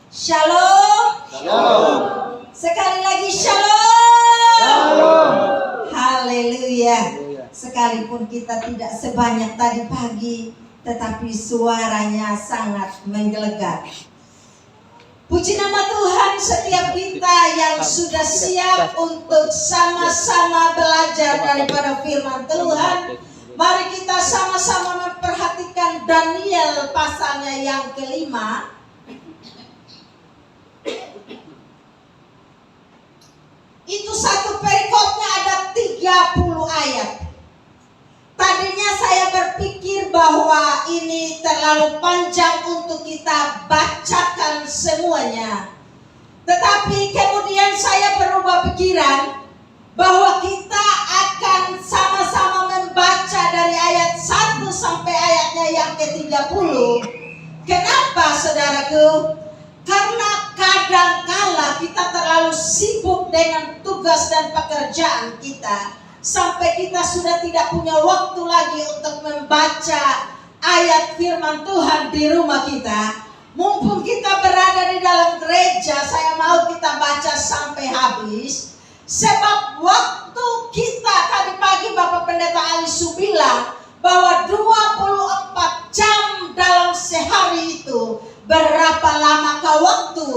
Shalom. Shalom. Sekali lagi shalom. Shalom. Haleluya. Sekalipun kita tidak sebanyak tadi pagi, tetapi suaranya sangat menggelegar. Puji nama Tuhan, setiap kita yang sudah siap untuk sama-sama belajar daripada firman Tuhan. Mari kita sama-sama memperhatikan Daniel pasalnya yang kelima. Itu satu perikopnya ada 30 ayat. Tadinya saya berpikir bahwa ini terlalu panjang untuk kita bacakan semuanya. Tetapi kemudian saya berubah pikiran bahwa kita akan sama-sama membaca dari ayat 1 sampai ayatnya yang ke-30. Kenapa saudaraku? Karena kadangkala kita terlalu sibuk dengan tugas dan pekerjaan kita sampai kita sudah tidak punya waktu lagi untuk membaca ayat firman Tuhan di rumah kita. Mumpung kita berada di dalam gereja, saya mau kita baca sampai habis. Sebab waktu kita tadi pagi Bapak Pendeta Alisu bilang bahwa 24 jam dalam sehari itu, berapa lamakah waktu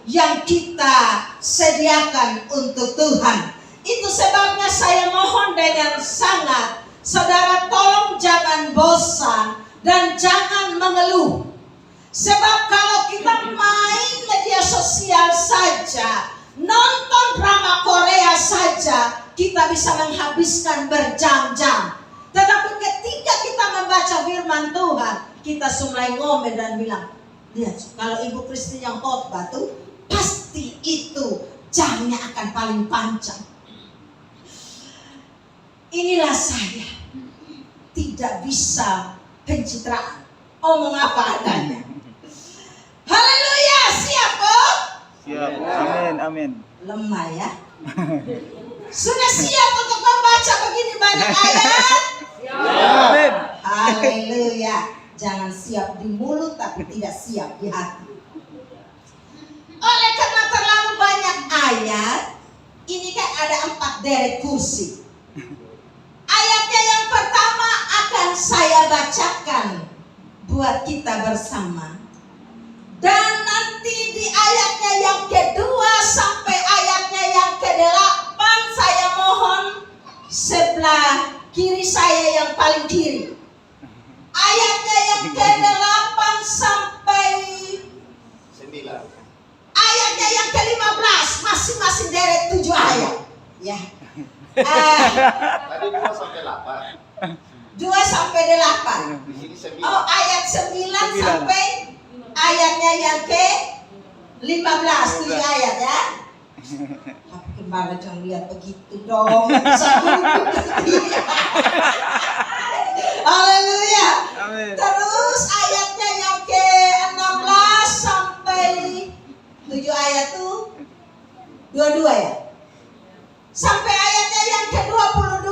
yang kita sediakan untuk Tuhan. Itu sebabnya saya mohon dengan sangat, saudara tolong jangan bosan dan jangan mengeluh. Sebab kalau kita main media sosial saja, nonton drama Korea saja, kita bisa menghabiskan berjam-jam. Tetapi ketika kita membaca firman Tuhan, kita mulai ngomel dan bilang, lihat kalau Ibu Kristi yang khotbah tuh, pasti itu jamnya akan paling panjang. Inilah saya, tidak bisa pencitraan, omong apa adanya. Haleluya, siap kok? Siap. Amin, amin. Lemah ya. Sudah siap untuk membaca begini banyak ayat? Amin. Haleluya. Jangan siap di mulut tapi tidak siap di hati. Oleh karena terlalu banyak ayat, ini kan ada 4 deret kursi. Ayatnya yang pertama akan saya bacakan buat kita bersama. Dan nanti di ayatnya yang kedua sampai ayatnya yang ke-8, saya mohon sebelah kiri saya yang paling kiri. Ayatnya yang ke-8 sampai 9. ayatnya yang ke-15, masing-masing deret 7 ayat. Ya. Tadi 2 sampai 8. 2 sampai 8. Di sini 9. Oh, ayat 9 sampai ayatnya yang ke-15, 7 ayat ya. Tapi kemarin jangan lihat begitu dong. Haleluya. Amin. Terus ayatnya yang ke-16 sampai 7 ayat tuh 22 ya. Sampai ayatnya yang ke-22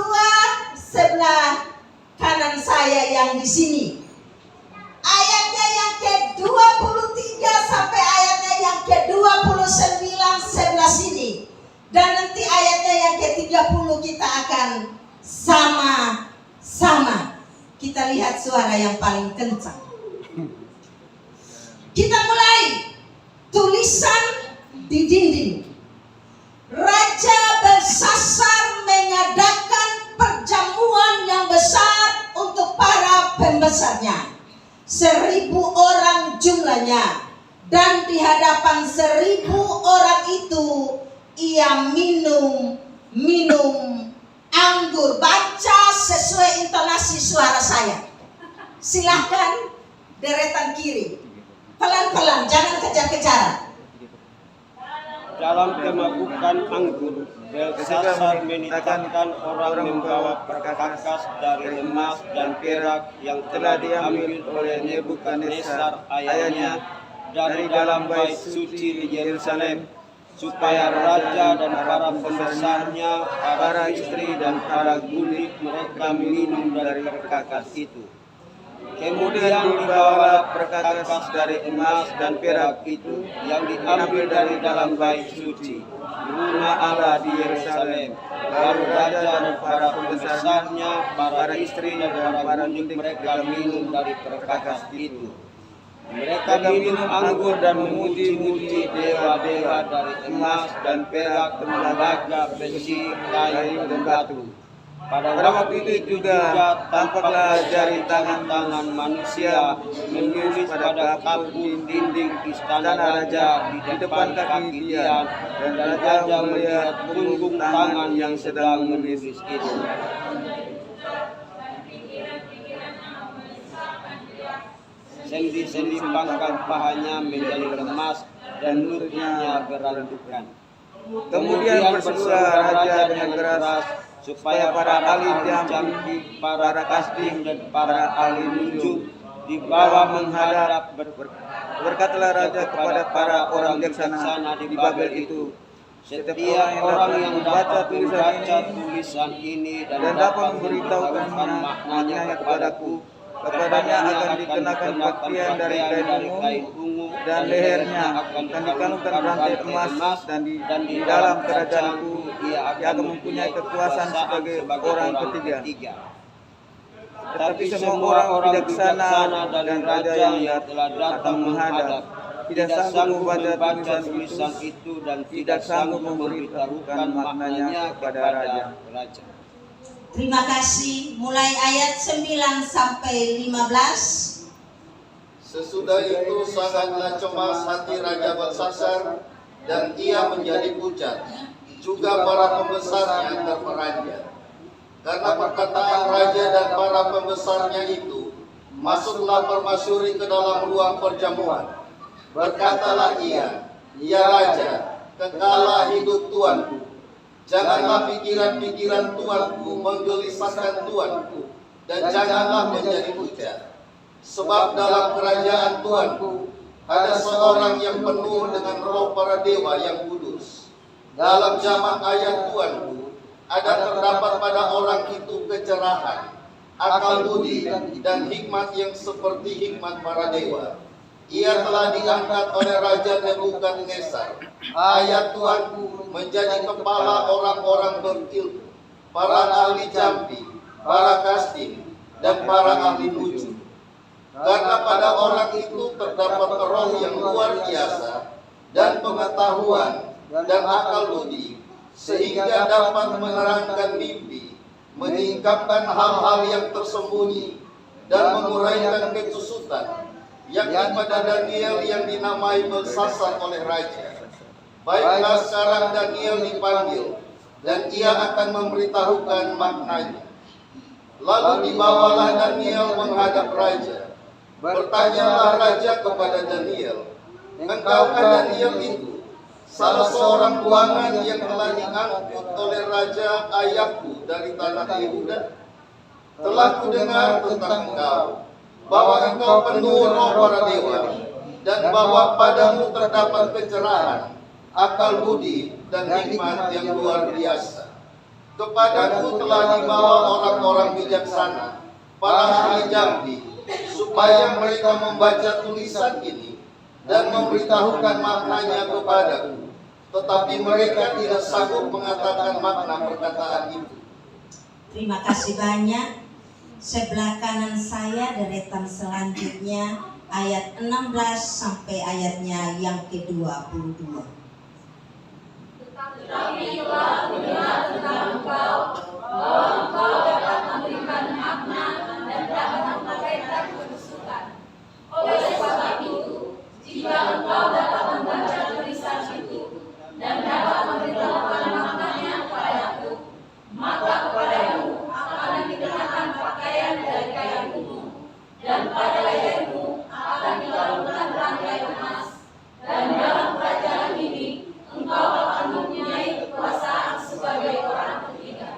sebelah kanan saya yang di sini. Ayatnya yang ke-23 sampai ayatnya yang ke-29 sebelah sini. Dan nanti ayatnya yang ke-30 kita akan sama-sama. Kita lihat suara yang paling kencang. Kita mulai. Tulisan di dinding. Raja Belsasar mengadakan perjamuan yang besar untuk para pembesarnya. 1000 orang jumlahnya. Dan di hadapan 1000 orang itu ia minum anggur. Baca sesuai intonasi suara saya. Silahkan deretan kiri. Pelan-pelan, jangan kejar-kejaran. Dalam kemabukan anggur, Belsasar menitahkan orang membawa perkakas dari emas dan perak yang telah diambil oleh Nebukadnezar ayahnya dari dalam bait suci di Yerusalem, supaya raja dan para pembesarnya, para istri dan para gulit mereka minum dari perkakas itu. Kemudian dibawalah perkakas dari emas dan perak itu yang diambil dari dalam bait suci, rumah Allah di Yerusalem. Lalu raja dan para pembesarnya, para istrinya dan para gunting mereka minum dari perkakas itu. Mereka minum anggur dan memuji-muji dewa-dewa dari emas dan perak, tembaga, besi, kayu, dan batu. Pada waktu itu juga tampaklah jari tangan-tangan manusia menulis pada kalbu dinding istana raja di depan kaki dia, dan raja melihat punggung tangan yang sedang menulis itu. Sendi-sendi pangkat pahanya menjadi lemas dan lututnya berantukan. Kemudian berserulah raja dengan keras supaya para ahli jambi, para kasdim dan para ahli nujum dibawa menghadap. Berkatalah raja kepada para orang bijaksana di Babel itu, setiap orang yang membaca tulisan ini dan dapat memberitahukan maknanya kepadaku, kepadanya akan dikenakan pakaian dari kain ungu, dan lehernya akan dikalungkan rantai emas, dan di dalam kerajaanku ia akan mempunyai kekuasaan sebagai orang ketiga. Tetapi semua orang bijaksana dan raja yang telah datang menghadap tidak sanggup membaca tulisan itu dan tidak sanggup memberitahukan maknanya kepada raja. Terima kasih. Mulai ayat 9 sampai 15. Sesudah itu sangatlah cemas hati Raja Belsasar, dan ia menjadi pucat. Juga para pembesarnya terperanjat. Karena perkataan raja dan para pembesarnya itu, masuklah permasyuri ke dalam ruang perjamuan. Berkatalah ia, "Ya Raja, kekalah hidup Tuanku. Janganlah pikiran-pikiran tuanku menggelisahkan tuanku, dan janganlah menjadi pucat. Sebab dalam kerajaan tuanku ada seorang yang penuh dengan roh para dewa yang kudus. Dalam jamak ayat tuanku ada terdapat pada orang itu kecerahan, akal budi, dan hikmat yang seperti hikmat para dewa. Ia telah diangkat oleh Raja Nebukadnezar, ayat tuanku, menjadi kepala orang-orang berilmu, para ahli jambi, para kasdim, dan para ahli nujum. Karena pada orang itu terdapat roh yang luar biasa, dan pengetahuan, dan akal budi, sehingga dapat menerangkan mimpi, menyingkapkan hal-hal yang tersembunyi, dan menguraikan ketusutan, yakni pada Daniel yang dinamai Belsasar oleh raja. Baiklah, sekarang Daniel dipanggil, dan ia akan memberitahukan maknanya. Lalu dibawalah Daniel menghadap raja. Bertanyalah raja kepada Daniel, "Engkaukah Daniel itu, salah seorang buangan yang telah diangkut oleh raja ayahku dari tanah Yehuda? Telah kudengar tentang engkau, bahwa engkau penuh roh para dewa, dan bahwa padamu terdapat kecerahan, akal budi, dan hikmat yang luar biasa. Kepadaku telah dibawa orang-orang bijaksana, para ahli jambi, supaya mereka membaca tulisan ini dan memberitahukan maknanya kepadaku. Tetapi mereka tidak sanggup mengatakan makna perkataan itu." Terima kasih banyak. Sebelah kanan saya deretan selanjutnya ayat 16 sampai ayatnya yang ke-22. Tetapi telah mendengar tentang engkau, bahwa engkau dapat memberikan makna dan dapat mengabaikan kebusukan. Oleh sebab itu, jika engkau dapat membaca tulisan itu dan dapat memberitahukan maknanya kepadaku, maka kepadamu akan dikenakan pakaian dari kain ungu, dan pada lehermu akan dikalungkan rantai emas, dan dalam kerajaan ini engkau akan mempunyai kekuasaan sebagai orang ketiga.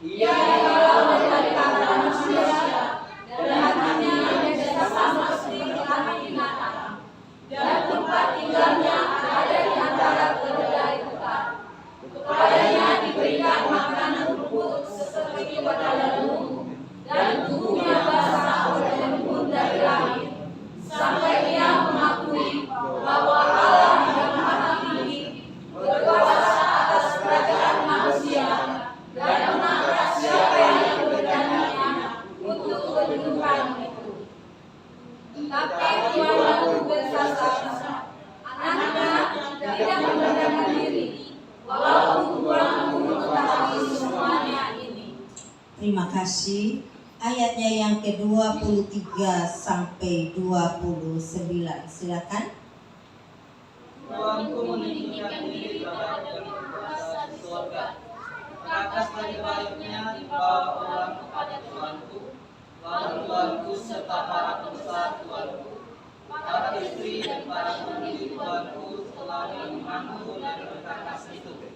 Ia dihalau dari kata manusia, dan hatinya tidak sama seperti hati binatang. Dan tempat tinggalnya ada di antara keledai hutan. Kepadanya diberikan makanan rumput seperti pada lembu, dan tubuhnya basah oleh embun dari langit. Sampai ia mengakui bahwa Allah yang Maha Tinggi berkuasa atas kerajaan manusia dan mengangkat siapa yang diberikannya untuk kedudukan itu. Tapi Tuanku bersasar, anaknya tidak memendamkan diri, walaupun Tuanku mengetahui semuanya ini. Terima kasih. Ayatnya yang ke-23 sampai 29. Silakan. Tuanku meninggikan diri pada berkuasa di surga. Maka sebaliknya dibawa orang kepada Tuanku, lalu Tuanku serta para pembesar Tuanku, para istri dan para pemilik Tuanku telah mengambil dari berkas itu.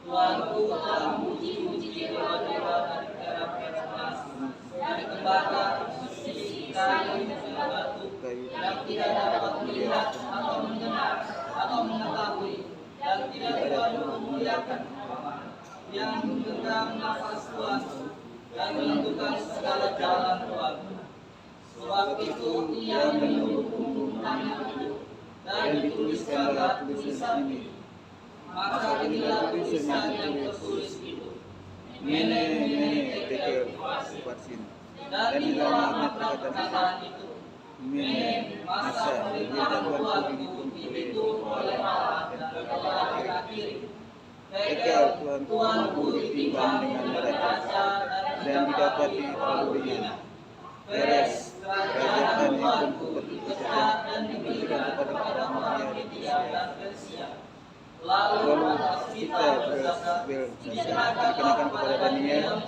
Tuanku telah memuji-muji dewa-dewa dari perak-perak emas, dari tembaga, besi, kayu, dan batu, yang tidak dapat melihat atau mendengar atau mengetahui, dan tidak dapat memuliakan Allah, yang menggenggam nafas Tuanku dan menentukan segala jalan Tuanku. Sebab itu ia menyuruh tangan itu, dan dituliskanlah tulisan itu. Maka inilah tulisan yang tertulis itu. Mene, mene, tekel, kuasin. Dan inilah perkataan itu. Mene, masa perintah Tuanku dihitung oleh Allah dan oleh kiri. Tekel, Tuanku ditimbang dengan raja dan didapati alurinya. Beres, kerajaan Tuanku dipecah dan diberikan kepada orang Media dan Persia. Lalu kita dikenakan kepada Daniel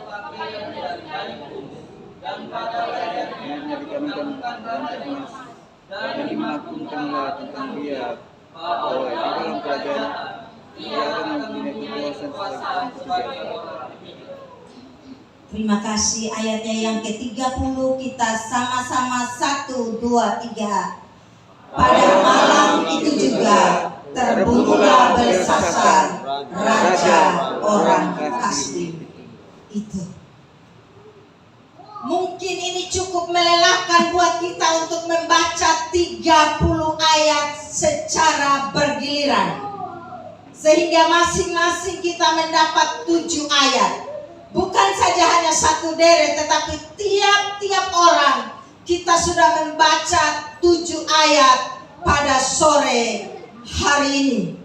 dan pada lehernya dikenakan rantai emas, dan dimaklumkanlah tentang dia bahwa di dalam kerajaan ia akan mempunyai kekuasaan sebagai orang hidup. Terima kasih. Ayatnya yang ke-30 kita sama-sama 1, 2, 3. Pada malam itu juga terbunuhlah Belsasar, raja orang Kasdim itu. Mungkin ini cukup melelahkan buat kita untuk membaca 30 ayat secara bergiliran, sehingga masing-masing kita mendapat 7 ayat. Bukan saja hanya satu deret, tetapi tiap-tiap orang kita sudah membaca 7 ayat pada sore hari ini.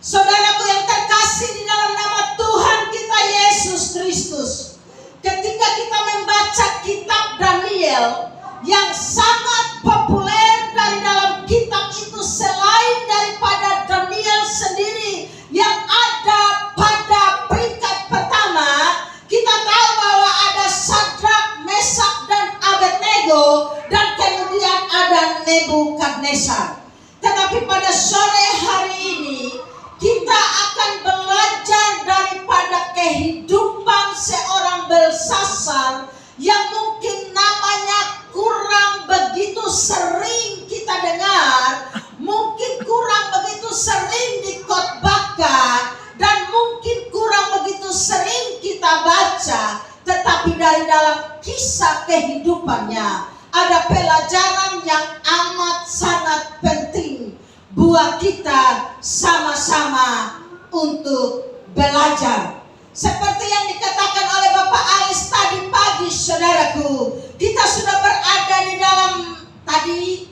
Saudaraku yang terkasih di dalam nama Tuhan kita Yesus Kristus, ketika kita membaca kitab Daniel yang sangat populer dari dalam kitab itu, selain daripada Daniel sendiri yang ada pada peringkat pertama, kita tahu bahwa ada Sadrak, Mesak, dan Abednego, dan kemudian ada Nebukadnezar. Tetapi pada sore hari ini kita akan belajar daripada kehidupan seorang Belsasar yang mungkin namanya kurang begitu sering kita dengar, mungkin kurang begitu sering dikhotbahkan, dan mungkin kurang begitu sering kita baca. Tetapi dari dalam kisah kehidupannya ada pelajaran yang amat sangat penting buat kita sama-sama untuk belajar. Seperti yang dikatakan oleh Bapak Alis tadi pagi, saudaraku, kita sudah berada di dalam tadi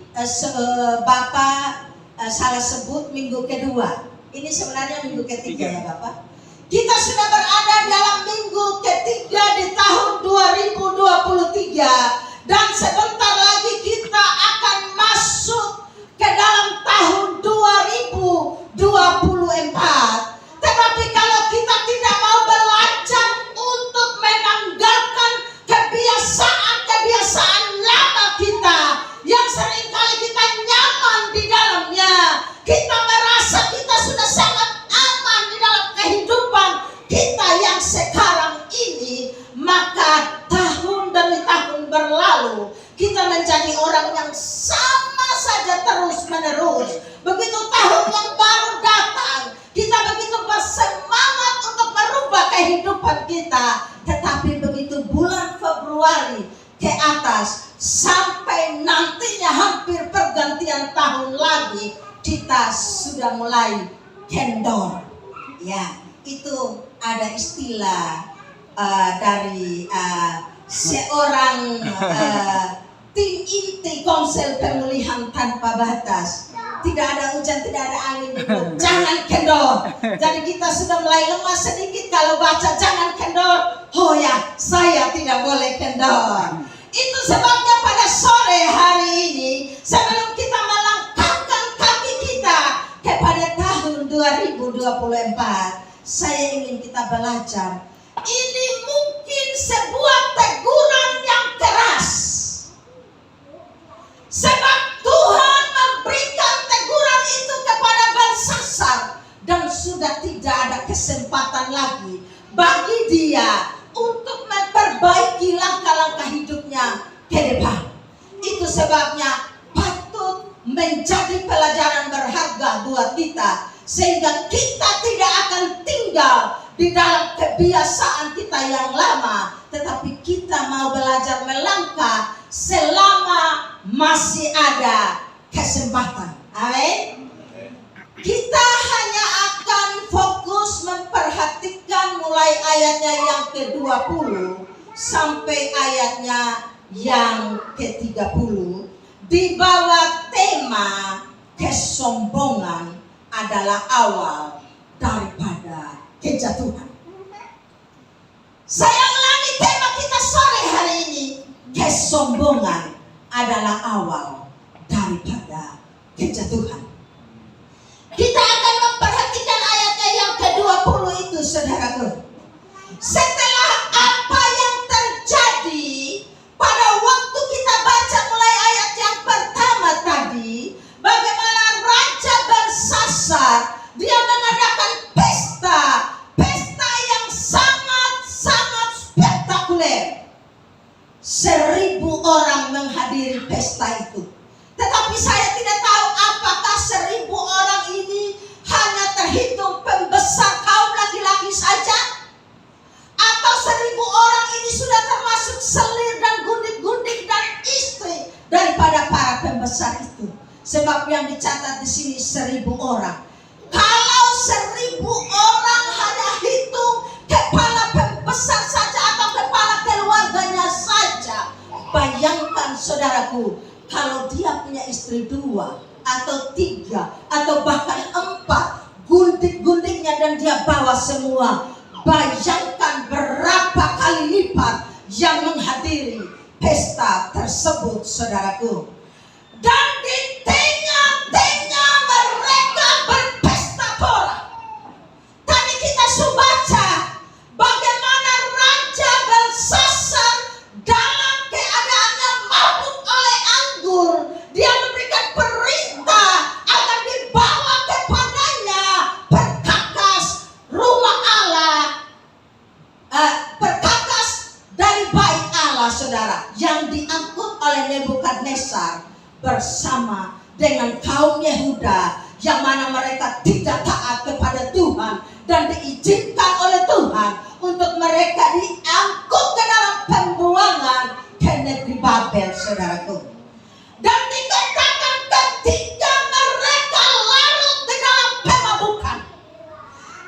Bapak salah sebut minggu kedua. Ini sebenarnya minggu ketiga ya Bapak. Kita sudah berada dalam minggu ketiga di tahun 2023. Dan sebentar lagi kita akan masuk ke dalam tahun 2024. Tetapi kalau kita tidak mau belajar untuk menanggalkan kebiasaan-kebiasaan lama kita yang seringkali kita nyaman di dalamnya, kita merasa kita sudah sangat aman di dalam kehidupan kita yang sekarang kita menjadi orang yang sama saja terus-menerus. Begitu tahun yang baru datang, kita begitu bersemangat untuk merubah kehidupan kita. Tetapi begitu bulan Februari ke atas, sampai nantinya hampir pergantian tahun lagi, kita sudah mulai kendor. Ya, itu ada istilah dari seorang tim inti Komsel Pemulihan Tanpa Batas. Tidak ada hujan, tidak ada angin, jangan kendor. Jadi kita sudah mulai lemah sedikit kalau baca jangan kendor. Oh ya, saya tidak boleh kendor. Itu sebabnya pada sore hari ini, sebelum kita melangkahkan kaki kita kepada tahun 2024, saya ingin kita belajar. Ini mungkin sebuah teguran yang keras. Sebab Tuhan memberikan teguran itu kepada Belsasar, dan sudah tidak ada kesempatan lagi bagi dia untuk memperbaiki langkah-langkah hidupnya ke depan. Itu sebabnya patut menjadi pelajaran berharga buat kita, sehingga kita tidak akan tinggal di dalam kebiasaan kita yang lama, tetapi kita mau belajar melangkah selama masih ada kesempatan. Amin. Kita hanya akan fokus memperhatikan mulai ayatnya yang ke-20 sampai ayatnya yang ke-30 di bawah tema kesombongan adalah awal daripada kejatuhan. Saya ulangi tema kita sore hari ini, kesombongan adalah awal daripada kejatuhan. Kita akan memperhatikan ayatnya yang ke-20 itu, saudaraku. Setelah apa yang terjadi pada waktu kita baca mulai ayat yang pertama tadi, bagaimana Raja Belsasar dia mengadakan pesta yang sangat spektakuler. 1.000 orang menghadiri pesta itu. Tetapi saya tidak tahu apakah 1.000 orang ini hanya terhitung pembesar kaum laki-laki saja, atau 1.000 orang ini sudah termasuk selir dan gundik-gundik dan istri daripada para pembesar itu. Sebab yang dicatat di sini 1.000 orang. Kalau 1.000 orang hanya hitung kepala pembesar saja atau kepala keluarganya saja, bayangkan saudaraku, kalau dia punya istri 2 atau 3 atau bahkan 4, gundik-gundiknya dan dia bawa semua, bayangkan berapa kali lipat yang menghadiri pesta tersebut, saudaraku. Dan di tengah-tengah mereka berpesta pora. Tadi kita sudah baca bagaimana Raja Belsasar dalam keadaannya mabuk oleh anggur, dia memberikan perintah agar dibawa kepadanya perkakas rumah Allah, perkakas dari bait Allah, saudara, yang diangkut oleh Nebukadnezar bersama dengan kaum Yehuda, yang mana mereka tidak taat kepada Tuhan dan diizinkan oleh Tuhan untuk mereka diangkut ke dalam pembuangan ke negeri Babel, saudaraku. Dan dikatakan ketika mereka larut di dalam pemabukan,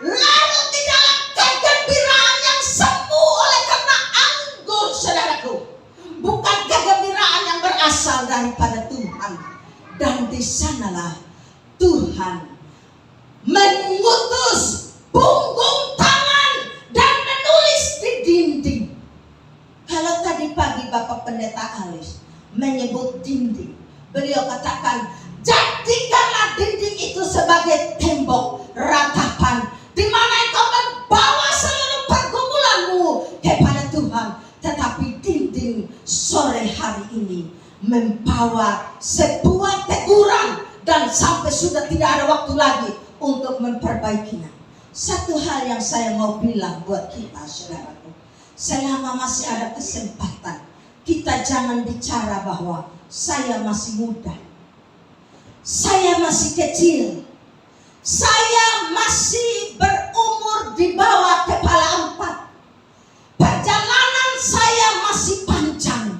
larut di dalam kegembiraan yang semu oleh karena anggur, saudaraku, bukan kegembiraan yang berasal daripada Tuhan. Dan di sanalah Tuhan mengutus punggung tangan dan menulis di dinding. Kalau tadi pagi Bapak Pendeta Alis menyebut dinding, beliau katakan, jadikanlah dinding itu sebagai tembok ratapan di mana engkau membawa seluruh pergumulanmu kepada Tuhan. Tetapi dinding sore hari ini membawa sebuah teguran, dan sampai sudah tidak ada waktu lagi untuk memperbaikinya. Satu hal yang saya mau bilang buat kita, saudaraku, selama masih ada kesempatan, kita jangan bicara bahwa saya masih muda, saya masih kecil, saya masih berumur di bawah kepala 4, perjalanan saya masih panjang.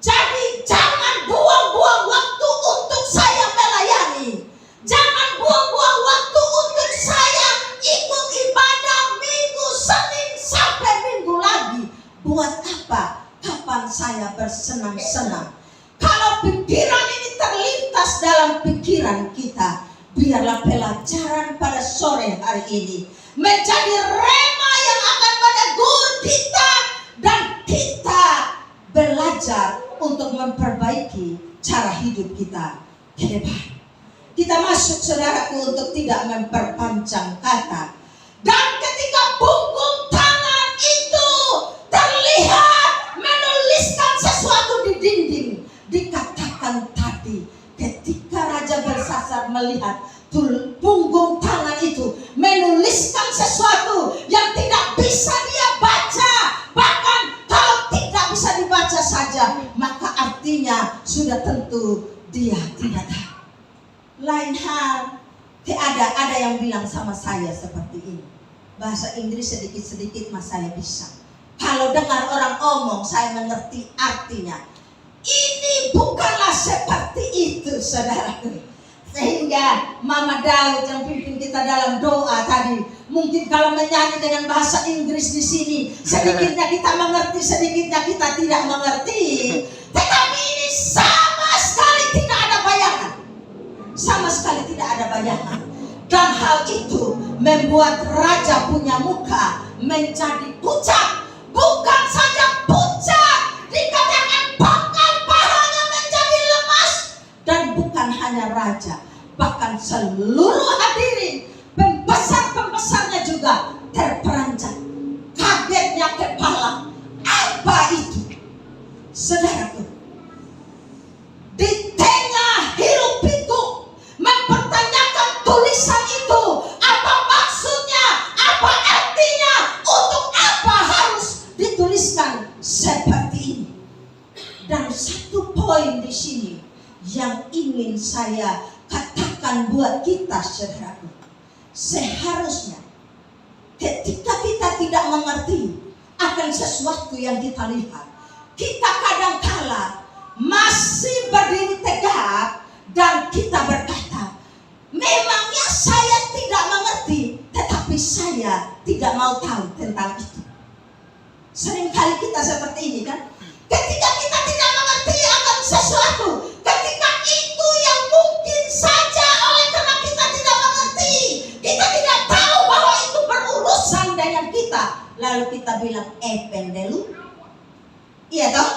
Jadi jangan buang-buang waktu untuk saya melayani. Jangan buang-buang waktu untuk saya ikut ibadah minggu Senin sampai minggu lagi. Buat apa? Kapan saya bersenang-senang? Kalau pikiran ini terlintas dalam pikiran kita, biarlah pelajaran pada sore hari ini menjadi rema yang akan menegur kita dan kita belajar untuk memperbaiki cara hidup kita ke depan. Kita masuk, saudaraku, untuk tidak memperpanjang kata. Dan ketika punggung tangan itu terlihat menuliskan sesuatu di dinding, dikatakan tadi ketika Raja Belsasar melihat punggung tangan itu menuliskan sesuatu yang tidak bisa dia baca, bahkan kalau tidak bisa dibaca saja, maka artinya sudah tentu dia tidak tahu. Lain hal, ada yang bilang sama saya seperti ini, bahasa Inggris sedikit-sedikit mas saya bisa. Kalau dengar orang omong, saya mengerti artinya. Ini bukanlah seperti itu, saudaraku. Sehingga Mama Daud yang pimpin kita dalam doa tadi, mungkin kalau menyanyi dengan bahasa Inggris di sini, sedikitnya kita mengerti, sedikitnya kita tidak mengerti. Tetapi ini sama sekali tidak ada bayangan. Sama sekali tidak ada bayangan. Dan hal itu membuat raja punya muka menjadi pucat. Bukan saja pucat, dikatakan pangkal pahanya menjadi lemas. Dan bukan hanya raja, bahkan seluruh hadirin, pembesar-pembesarnya juga terperanjat. Kagetnya kepala. Apa itu? Saudaraku, di tengah hiruk pikuk mempertanyakan tulisan itu, apa maksudnya, apa artinya, untuk apa harus dituliskan seperti ini. Dan satu poin di sini yang ingin saya katakan buat kita, saudaraku, seharusnya ketika kita tidak mengerti akan sesuatu yang kita lihat, kita kadangkala masih berdiri tegak dan kita berkata, memangnya saya tidak mengerti, tetapi saya tidak mau tahu tentang itu. Seringkali kita seperti ini kan, ketika kita tidak mengerti akan sesuatu, ketika itu yang mungkin saja oleh karena kita tidak mengerti, kita tidak tahu bahwa itu berurusan dengan kita, lalu kita bilang pendelu. Iya toh?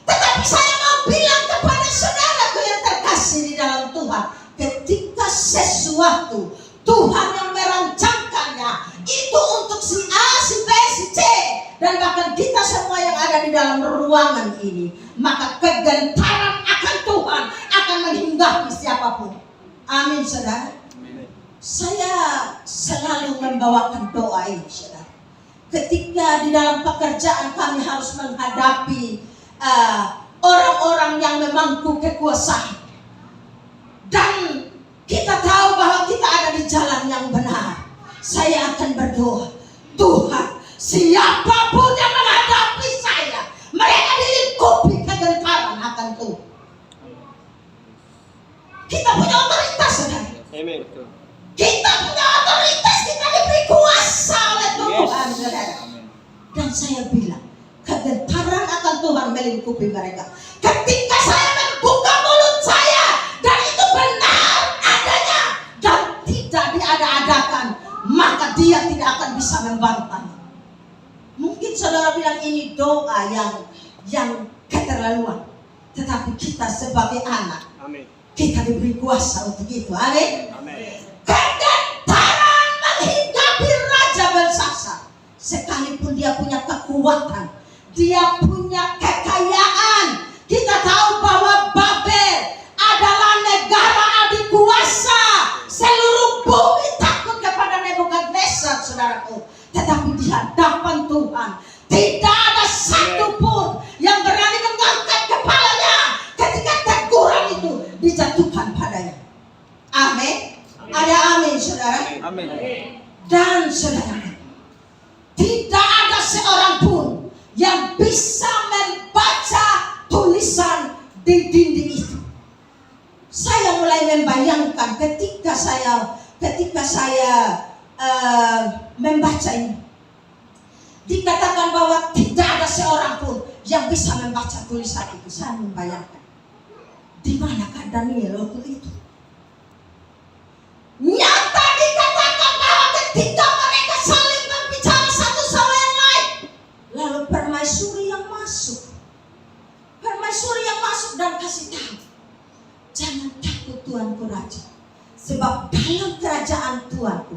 Tetapi saya mau bilang kepada saudaraku yang terkasih di dalam Tuhan, ketika sesuatu Tuhan yang merancangkannya itu untuk si A, si B, si C, dan bahkan kita semua yang ada di dalam ruangan ini, maka kegentaran akan Tuhan akan menghinggapi siapapun. Amin, saudara. Saya selalu membawakan doa ini, saudara. Ketika di dalam pekerjaan kami harus menghadapi orang-orang yang memangku kekuasaan, dan kita tahu bahwa kita ada di jalan yang benar, saya akan berdoa, Tuhan, siapapun yang menghadapi saya, mereka dilingkupi kegentaran akan Tuhan. Kita punya otoritas, saudara. Amen. Kita punya otoritas, kita diberi kuasa oleh Tuhan, saudara. Dan saya bilang, kegentaran akan Tuhan melingkupi mereka. Ketika saya membuka mulut saya, dan itu benar adanya, dan tidak diada-adakan, maka dia tidak akan bisa membantah. Mungkin saudara bilang ini doa yang keterlaluan, tetapi kita sebagai anak, Amin. kita diberi kuasa untuk itu. Amin. Amin. Kegentaran menghinggapi Raja Belsasar. Sekalipun dia punya kekuatan, dia punya kekayaan. Kita tahu bahwa Babel adalah negara adikuasa. Seluruh bumi takut kepada Nebukadnezar, saudaraku. Tetapi di hadapan Tuhan tidak ada satupun yang Dan saudara, tidak ada seorang pun yang bisa membaca tulisan di dinding itu. Saya mulai membayangkan ketika saya membaca ini, dikatakan bahwa tidak ada seorang pun yang bisa membaca tulisan itu. Saya membayangkan di manakah Daniel waktu itu. Nyata dikatakan bahwa ketika mereka saling berbicara satu sama yang lain, lalu permaisuri yang masuk dan kasih tahu, jangan takut Tuanku Raja, sebab dalam kerajaan Tuanku,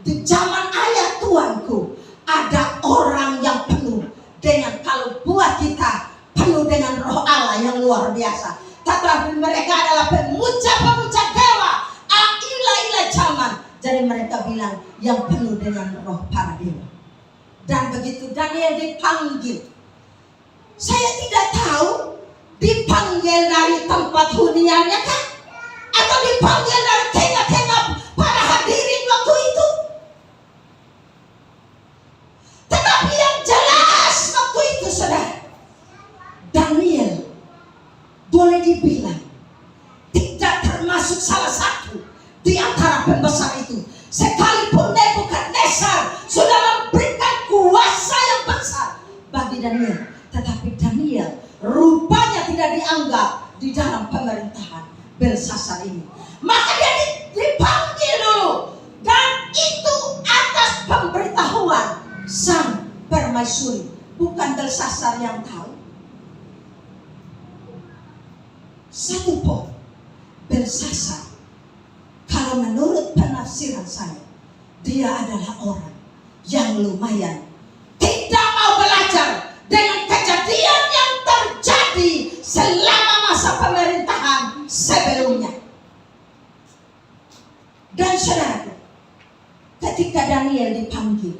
di zaman ayah Tuanku, ada orang yang penuh dengan, kalau buat kita, penuh dengan roh Allah yang luar biasa. Tetapi mereka adalah pemuja-pemuja dewa, ilah-ilah zaman. Jadi mereka bilang yang penuh dengan roh para dewa. Dan begitu Daniel dipanggil, saya tidak tahu dipanggil dari tempat huniannya kan, atau dipanggil dari tengah-tengah para hadirin waktu itu. Tetapi yang jelas waktu itu, saudara, Daniel boleh dibilang tidak termasuk salah satu di antara pembesar itu. Sekalipun Nebukadnezar sudah memberikan kuasa yang besar bagi Daniel, tetapi Daniel rupanya tidak dianggap di dalam pemerintahan Belsasar ini. Maka dia dipanggil dulu, dan itu atas pemberitahuan sang permaisuri. Bukan Belsasar yang tahu. Satu poin, Belsasar, kalau menurut penafsiran saya, dia adalah orang yang lumayan tidak mau belajar dengan kejadian yang terjadi selama masa pemerintahan sebelumnya. Dan saudara, ketika Daniel dipanggil,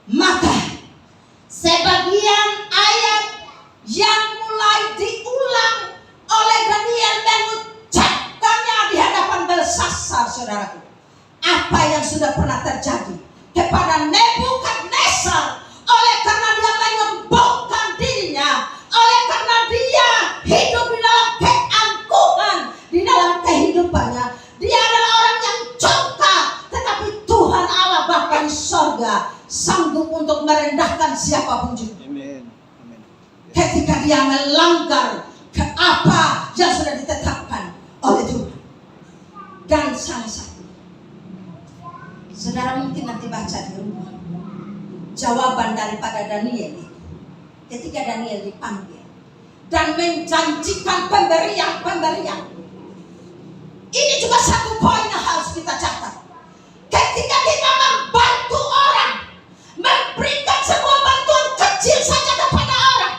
maka sebagian ayat yang mulai diulang oleh Daniel mengucapkannya di hadapan Belsasar, saudaraku, apa yang sudah pernah terjadi kepada Nebukadnezar oleh karena dia menyembuhkan dirinya, oleh karena dia hidup di dalam keangkuhan di dalam kehidupannya. Dia adalah orang yang congkak, tetapi Tuhan Allah Bapa di sorga sanggup untuk merendahkan siapapun juga. Amin. Ketika dia melanggar ke apa yang sudah ditetapkan oleh Tuhan. Dan salah satu, saudara mungkin nanti baca di rumah, jawaban daripada Daniel itu, ketika Daniel dipanggil dan menjanjikan pemberian. Ini juga satu poin yang harus kita catat. Ketika kita membantu orang, memberikan sebuah bantuan kecil saja kepada orang,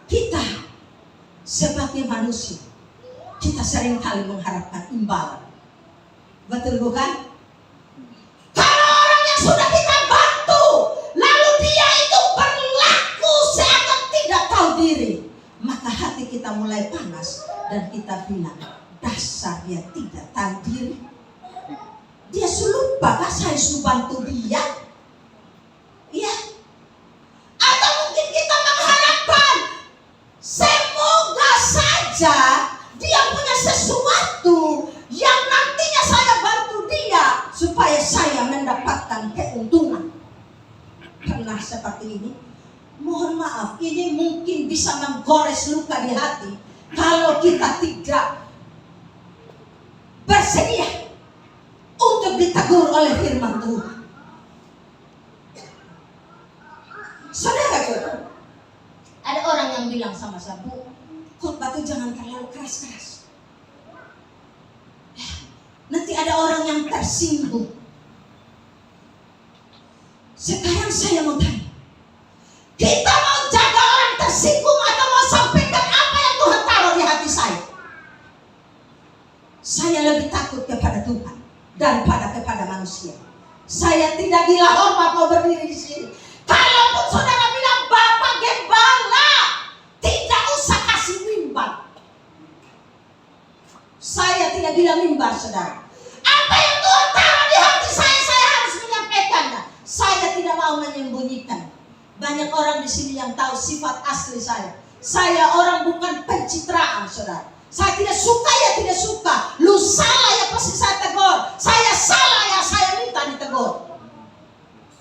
kita sebagai manusia, kita seringkali mengharapkan imbalan. Betul bukan? Kalau orang yang sudah kita bantu, lalu dia itu berlaku seakan tidak tahu diri, maka hati kita mulai panas dan kita bilang, dasar dia tidak tahu diri. Dia lupa, saya sudah bantu dia. Ya. Atau mungkin kita mengharapkan, semoga saja dia punya sesuatu yang nantinya saya bantu dia supaya saya mendapatkan keuntungan. Pernah seperti ini? Mohon maaf, ini mungkin bisa menggores luka di hati kalau kita tidak bersedia untuk ditegur oleh firman Tuhan. Saudara, ada orang yang bilang sama saya, Bu, khotbah itu jangan terlalu keras-keras. Nanti ada orang yang tersinggung. Sekarang saya mau tanya, kita mau jaga orang tersinggung atau mau sampaikan apa yang Tuhan taruh di hati saya? Saya lebih takut kepada Tuhan daripada kepada manusia. Saya tidak gila hormat mau berdiri di sini. Kalaupun saudara bilang, Bapak Gembala, tidak usah kasih mimbar. Saya tidak bilang mimbar, saudara. Apa yang Tuhan taruh di hati saya harus menyampaikan. banyak orang di sini yang tahu sifat asli saya. Saya orang bukan pencitraan, saudara. Saya tidak suka ya tidak suka. Lu salah ya pasti saya tegur. Saya salah ya saya minta ditegur.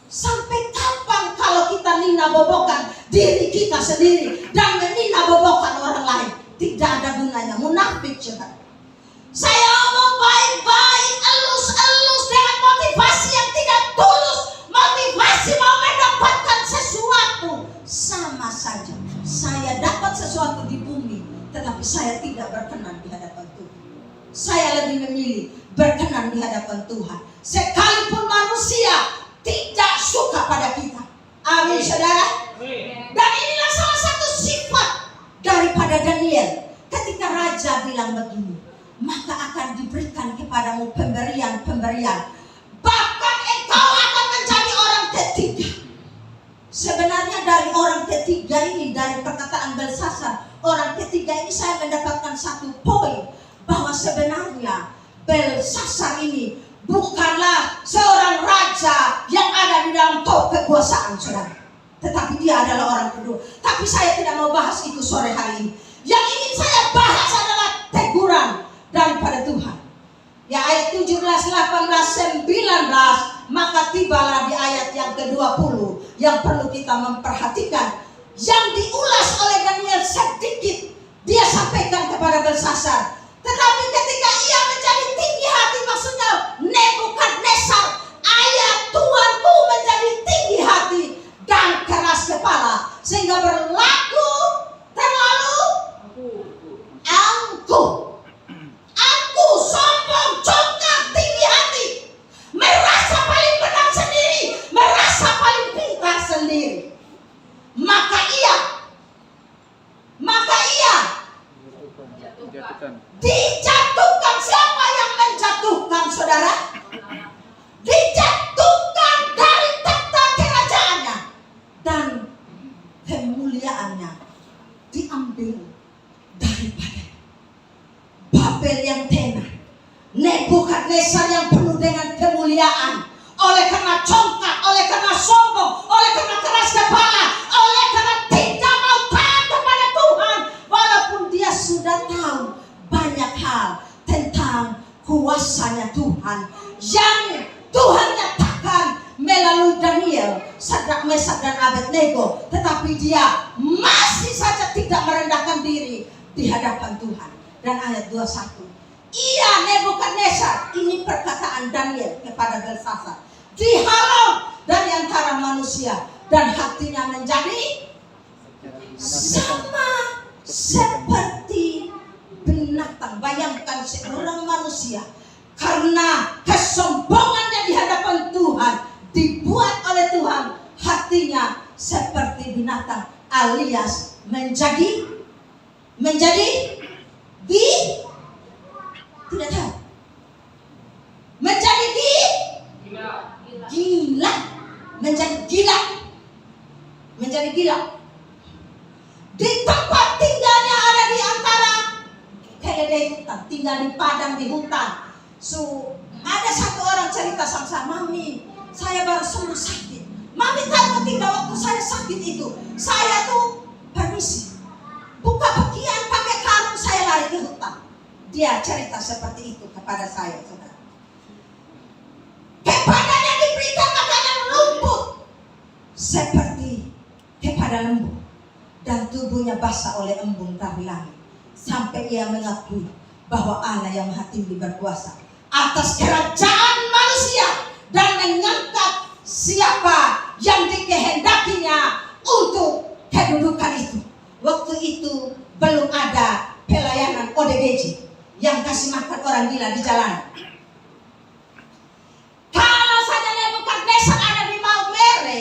Sampai kapan kalau kita nina-bobokan diri kita sendiri dan menina-bobokan orang lain? Tidak ada gunanya. Munafik, saudara. Saya omong baik-baik, elus-elus dengan motivasi yang tidak tulus. Motivasi mau mendapatkan sesuatu. Sama saja. Saya dapat sesuatu di bumi, tetapi saya tidak berkenan di hadapan Tuhan. Saya lebih memilih berkenan di hadapan Tuhan. Sekalipun manusia tidak suka pada kita. Amin, saudara. Dan inilah salah satu sifat daripada Daniel. Ketika raja bilang begini, maka akan diberikan kepadamu pemberian. Bahkan engkau akan menjadi orang ketiga. Sebenarnya dari orang ketiga ini, dari perkataan Belsasar, orang ketiga ini saya mendapatkan satu poin. Bahwa sebenarnya Belsasar ini bukanlah seorang raja yang ada di dalam top kekuasaan, saudara. Tetapi dia adalah orang kedua. Tapi saya tidak mau bahas itu sore hari ini. Yang ingin saya bahas adalah teguran daripada Tuhan. Ya, ayat 17, 18, 19. Maka tibalah di ayat yang ke-20 yang perlu kita memperhatikan, yang diulas oleh Daniel sedikit dia sampaikan kepada Belsasar. Tetapi ketika ia menjadi tinggi hati, maksudnya Nebukadnezar, ayat Tuhanku menjadi tinggi hati dan keras kepala, sehingga berlaku terlalu angkuh, sombong, congkak, tinggi hati, merasa paling benar sendiri, merasa paling pintar sendiri. Maka ia dijatuhkan. Siapa yang menjatuhkan, saudara? Dijatuhkan dari takhta kerajaannya, dan kemuliaannya diambil daripada Babel yang tenar, Nebukadnezar yang penuh dengan kemuliaan. Oleh karena congkak, oleh karena sombong, oleh karena keras kepala, oleh karena tidak mau taat kepada Tuhan, walaupun dia sudah tahu banyak hal tentang kuasanya Tuhan yang Tuhan nyatakan melalui Daniel, Sadrak, Mesak, dan Abednego, tetapi dia masih saja tidak merendahkan diri di hadapan Tuhan. Dan ayat 21, ia Nebukadnezar, ini perkataan Daniel kepada Belsasar, dihalau dari antara manusia dan hatinya menjadi sama seperti binatang. Bayangkan seorang manusia karena kesombongannya di hadapan Tuhan, dibuat oleh Tuhan hatinya seperti binatang, alias menjadi tidak tahu, menjadi gila, menjadi gila. Di tempat tinggalnya ada di antara keledai hutan, tinggal di padang di hutan. So, ada satu orang cerita sama Mami, saya baru sembuh sakit. Mami tahu tidak, waktu saya sakit itu, saya tuh permisi, buka pakaian, pakai karung, saya lari ke hutan. Dia cerita seperti itu kepada saya, saudara. Kepadanya diberikan makanan rumput seperti kepada lembu, dan tubuhnya basah oleh embun dari langit, sampai ia mengakui bahwa Allah yang Maha Tinggi berkuasa atas kerajaan manusia dan mengangkat siapa yang dikehendakinya untuk kedudukan itu. Waktu itu belum ada pelayanan ODGJ yang kasih makan orang gila di jalan. Kalau saja Nebukadnezar ada di Maumere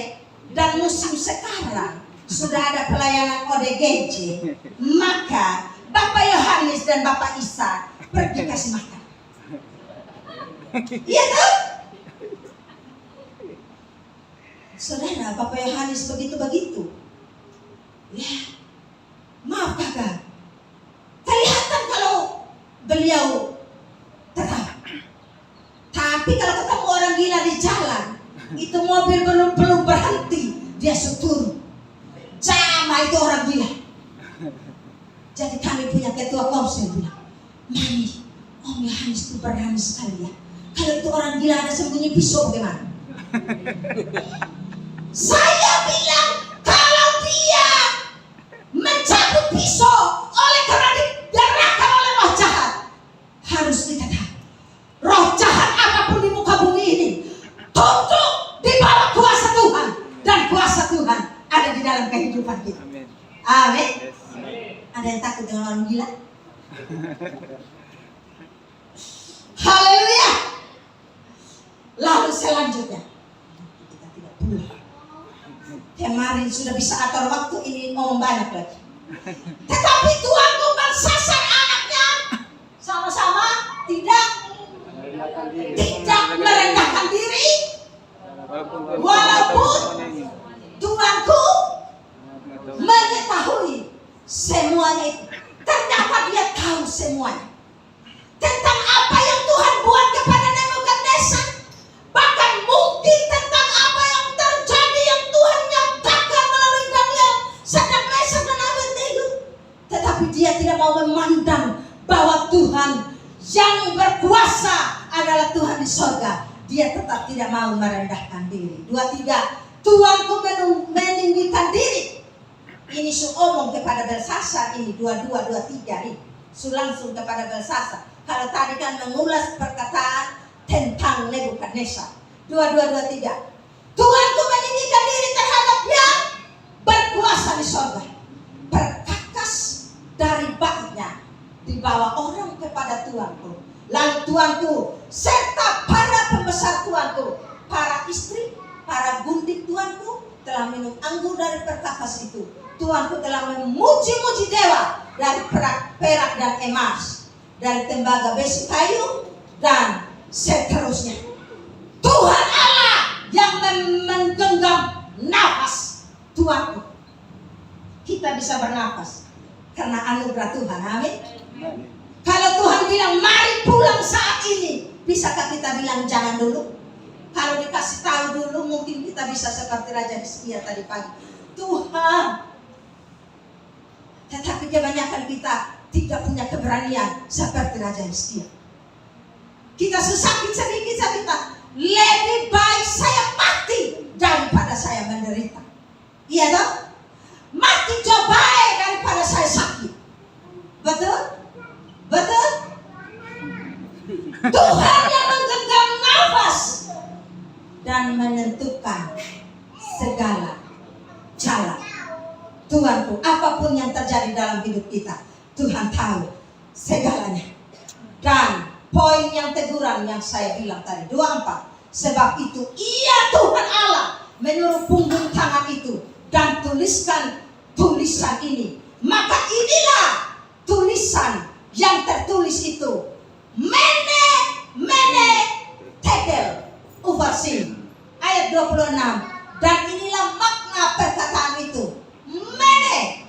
dan musim sekarang sudah ada pelayanan ODGJ, maka Bapak Yohanes dan Bapak Isa pergi kasih makan. Iya tuh? Saudara, Bapak Yohanes begitu-begitu. Ya, maaf kakak, kelihatan kalau beliau tetap. Tapi kalau ketemu orang gila di jalan, itu mobil belum berhenti, dia turun. itu orang gila. Jadi kami punya ketua komsel bilang, Mami, Om Yohanes itu berani sekali ya. Kalau itu orang gila ada sembunyi pisau bagaimana? Saya bilang kalau dia mencabut pisau oleh karena digerakkan oleh roh jahat, harus kita tahu roh jahat apapun di muka bumi ini tunduk di bawah kuasa Tuhan, dan kuasa Tuhan ada di dalam kehidupan kita. Amin. Ada yang takut dengan orang gila? Haleluya. Lalu selanjutnya kita tidak pulang. Kemarin sudah bisa atur waktu, ini ngomong banyak lagi. Tetapi Tuhan Belsasar anaknya sama-sama tidak merendahkan diri, walaupun Tuanku mengetahui semuanya itu. Ternyata dia tahu semuanya tentang apa yang Tuhan buat kepada Nebukadnezar, bahkan mungkin tentang apa yang terjadi yang Tuhan nyatakan melalui Daniel, Sadrak, Mesak dan Abednego. Tetapi dia tidak mau memandang bahwa Tuhan yang berkuasa adalah Tuhan di sorga. Dia tetap tidak mau merendahkan diri. 2-3, Tuanku meninggikan diri. Ini su omong kepada Belsasar ini 22-23 nih. Su langsung kepada Belsasar. Kalau tadi kan mengulas perkataan tentang Nebukadnezar. 22-23. Tuanku meninggikan diri terhadap yang berkuasa di sorga. Berkakas dari baitnya dibawa orang kepada Tuanku. Lalu Tuanku serta para pembesar Tuanku, para istri, para gundik Tuanku telah minum anggur dari perkakas itu. Tuanku telah memuji-muji dewa dari perak dan emas, dari tembaga besi kayu dan seterusnya. Tuhan Allah yang menggenggam nafas Tuanku. Kita bisa bernafas karena anugerah Tuhan. Amin. Kalau Tuhan bilang mari pulang saat ini, bisakah kita bilang jangan dulu? Kalau dikasih tahu dulu mungkin kita bisa seperti Raja Hizkia tadi pagi. Tuhan. Tetapi kebanyakan kita tidak punya keberanian seperti Raja Hizkia. Kita sesakit sedikit kita, lebih baik saya mati daripada saya menderita. Iya dong? Mati jauh baik daripada saya sakit. Betul? Betul? Tuhan yang menggenggam nafas dan menentukan segala jalan. Tuhanku, apapun yang terjadi dalam hidup kita, Tuhan tahu segalanya. Dan poin yang teguran yang saya bilang tadi 24, sebab itu Ia Tuhan Allah menyuruh punggung tangan itu dan tuliskan tulisan ini. Maka inilah tulisan yang tertulis itu, Mene Mene Tekel Ufarsin, ayat 26. Dan inilah makna perkataan itu, Mene,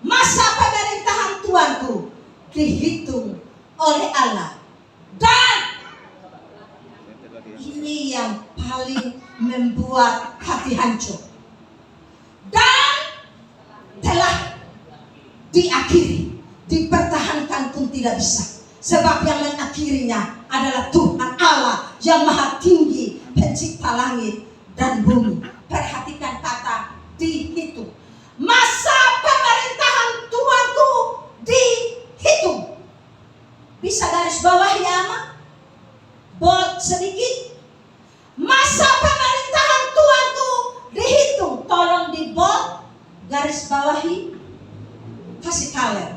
masa pemerintahan Tuanku dihitung oleh Allah. Dan ini yang paling membuat hati hancur, dan telah diakhiri, dipertahankan pun tidak bisa. Sebab yang mengakhirinya adalah Tuhan Allah yang maha tinggi, pencipta langit dan bumi. Perhatikan kata dihitung. Masa pemerintahan Tuanku dihitung. Bisa garis bawah ya ama? Bold sedikit. Masa pemerintahan Tuanku dihitung. Tolong di bold, garis bawahi, kasih color.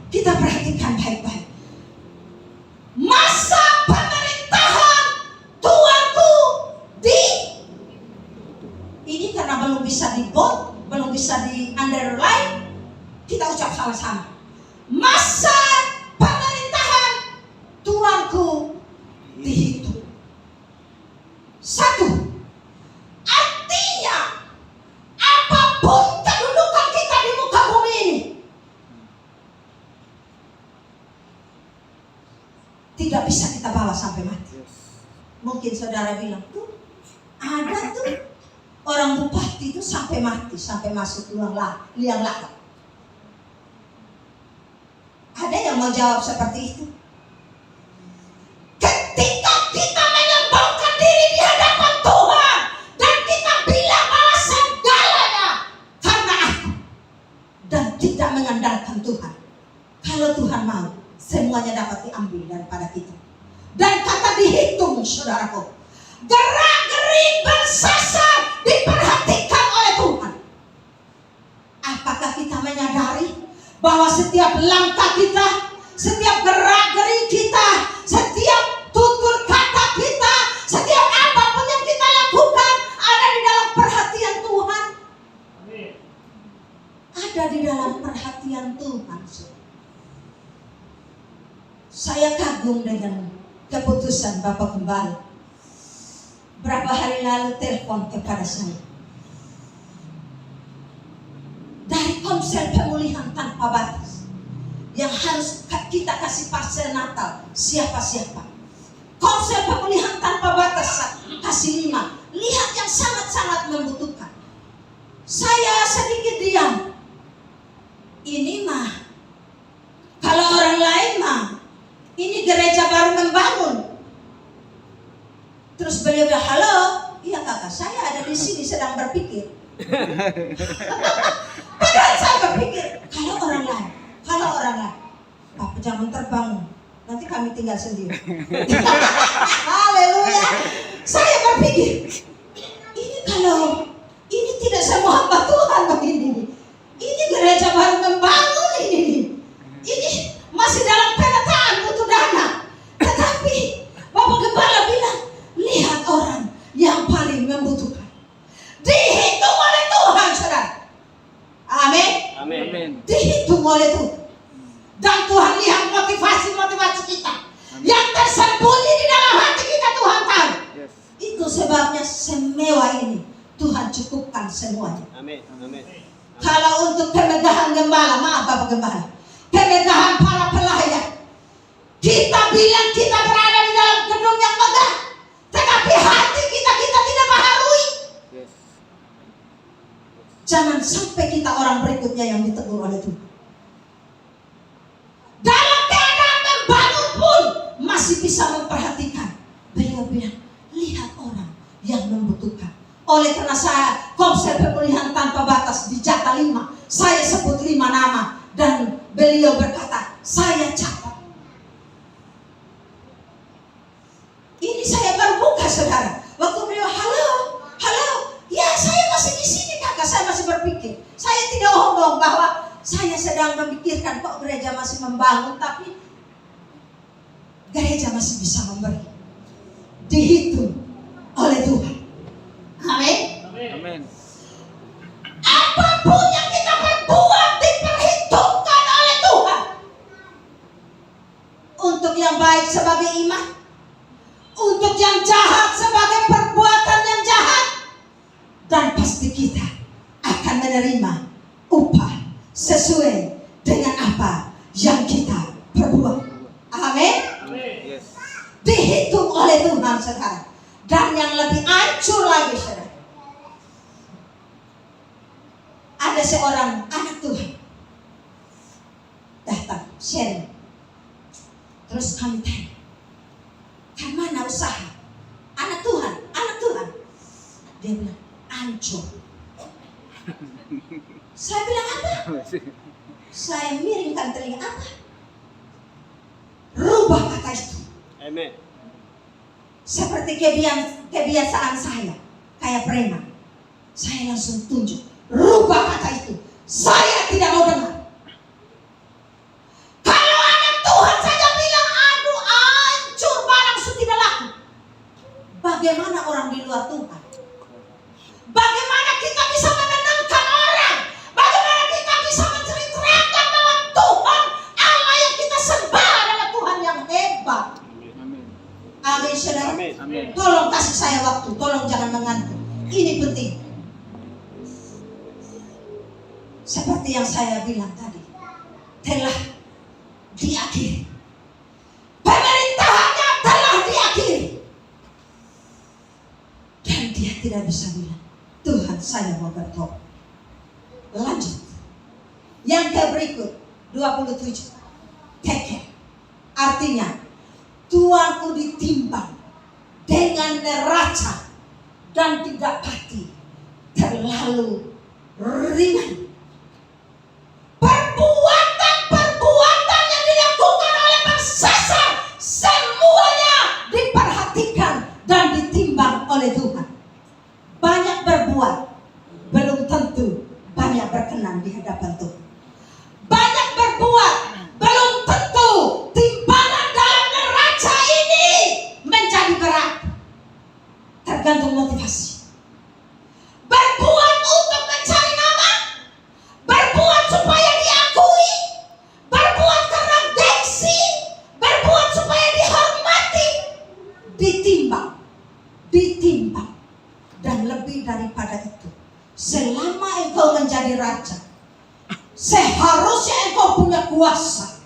Kita perhatikan baik-baik. Masa pemerintahan Tuanku ini karena belum bisa di bold, belum bisa di underline, kita ucap sama-sama. Masa pemerintahan Tuanku dihitung. 1. Artinya apapun kedudukan kita di muka bumi ini, tidak bisa kita bawa sampai mati. Mungkin saudara bilang, tuh ada tuh Orang bupati itu sampai mati, sampai masuk liang lahat. Ada yang mau jawab seperti itu? Ketika kita menyombongkan diri di hadapan Tuhan dan kita bilang bahwa segalanya karena aku dan tidak mengandalkan Tuhan. Kalau Tuhan mau, semuanya dapat diambil daripada kita. Dan kata dihitung, saudaraku, gerak-gerik bersasar diperhatikan oleh Tuhan. Apakah kita menyadari bahwa setiap langkah kita, setiap gerak-gerik kita, setiap tutur kata kita, setiap apapun yang kita lakukan ada di dalam perhatian Tuhan? Ada di dalam perhatian Tuhan. Saya kagum dengan keputusan Bapak Gembala. Berapa hari lalu telepon kepada saya dari Komsel Pemulihan Tanpa Batas yang harus kita kasih parcel Natal siapa-siapa. Komsel Pemulihan Tanpa Batas kasih 5. Lihat yang sangat-sangat membutuhkan. Saya sedikit diam. Ini mah kalau orang lain mah ini gereja baru membangun. Terus beliau bilang, halo, iya kakak, saya ada di sini sedang berpikir. Padahal saya berpikir, kalau orang lain, Bapak jangan terbangun, nanti kami tinggal sendiri. Haleluya. Saya berpikir, ini kalau ini tidak semua hamba Tuhan begini. Ini gereja baru membangun ini masih dalam penataan butuh dana. Tetapi Bapak Gembala bilang, lihat orang yang paling membutuhkan. Dihitung oleh Tuhan, saudara. Amin. Amin. Dihitung oleh Tuhan. Dan Tuhan lihat motivasi kita. Yang tersembunyi di dalam hati kita Tuhan tahu. Yes. Itu sebabnya semewah ini Tuhan cukupkan semuanya. Amin. Kalau untuk kemegahan gembala, maaf Bapak Gembala, kemegahan para pelayan, kita bilang kita berada di dalam gedung yang megah, tetapi hati kita tidak baharui. Yes. Jangan sampai kita orang berikutnya yang ditegur oleh Tuhan. Dalam keadaan membangun pun masih bisa memperhatikan. Beliau bilang, lihat orang yang membutuhkan. Oleh karena saya Komsel Pemulihan Tanpa Batas di Jatah 5, saya sebut 5 nama dan beliau berkata, saya catat. Ini saya baru buka, saudara. Waktu beliau, halo, ya saya masih di sini kakak, saya masih berpikir. Saya tidak omong bahwa saya sedang memikirkan kok gereja masih membangun, tapi gereja masih bisa memberi. Dihitung oleh Tuhan. Amin. Apapun yang kita perbuat diperhitungkan oleh Tuhan. Untuk yang baik sebagai iman, untuk yang jahat sebagai perbuatan yang jahat, dan pasti kita akan menerima upah sesuai dengan apa yang kita perbuat. Amin. Yes. Dihitung oleh Tuhan sekarang. Dan yang lebih hancur lagi, saudara, ada seorang anak Tuhan datang sharing. Terus kami tanya, kan mana usaha? Anak Tuhan. Dia bilang, hancur. Saya bilang, apa? Saya miringkan telinga, apa? Rubah kata itu. Amin. Seperti kebiasaan saya, kayak preman. Saya langsung tunjuk, rubah kata itu. Saya tidak mau dengar. Kalau anak Tuhan saja bilang, aduh hancur barang su tidak laku. Bagaimana orang di luar Tuhan? Bagaimana kita bisa menenangkan orang? Bagaimana kita bisa menceritakan bahwa Tuhan Allah yang kita sembah adalah Tuhan yang hebat. Amin, saudara. Amin. Tolong kasih saya waktu, tolong jangan mengantuk. Ini penting. Seperti yang saya bilang tadi, telah diakhiri. Pemerintahannya telah diakhiri. Dan dia tidak bisa bilang, Tuhan saya mau bertobat. Lanjut. Yang berikut 27. Tekel. Artinya tuanku ditimbang dengan neraca dan tidak pati, terlalu ringan. Perbuatan-perbuatan yang dilakukan oleh bersesat semuanya diperhatikan dan ditimbang oleh Tuhan. Banyak berbuat belum tentu banyak berkenan di hadapan Tuhan. Banyak berbuat belum tentu timbangan dalam neraca ini menjadi berat. Tergantung motivasi. Berbuat untuk mencari nama, berbuat supaya diakui, berbuat karena gengsi, berbuat supaya dihormati, ditimbang, dan lebih daripada itu, selama engkau menjadi raja, seharusnya engkau punya kuasa,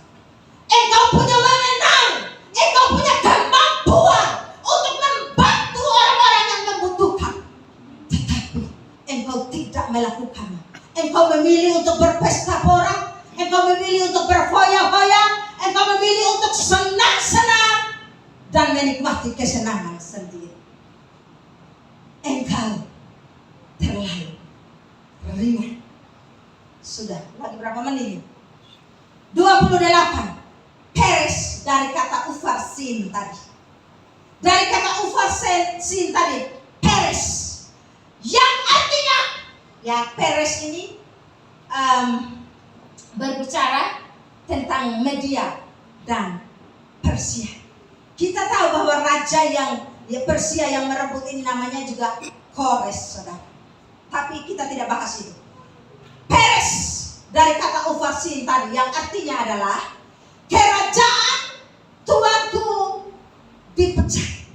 engkau punya wewenang, engkau punya kemampuan untuk membantu orang-orang yang membutuhkan. Tetapi engkau tidak melakukannya. Engkau memilih untuk berpesta pora, engkau memilih untuk berfoya-foya, engkau memilih untuk senang-senang dan menikmati kesenangan sendiri. Engkau terlalu ringan. Sudah, lagi berapa menit? 28. Peres dari kata ufarsin tadi. Dari kata ufarsin tadi, peres. Yang artinya, ya peres ini berbicara tentang Media dan Persia. Kita tahu bahwa raja yang Persia yang merebut ini namanya juga Kores, saudara. Tapi kita tidak bahas itu. Peres dari kata ufarsin tadi yang artinya adalah kerajaan tuanku dipecah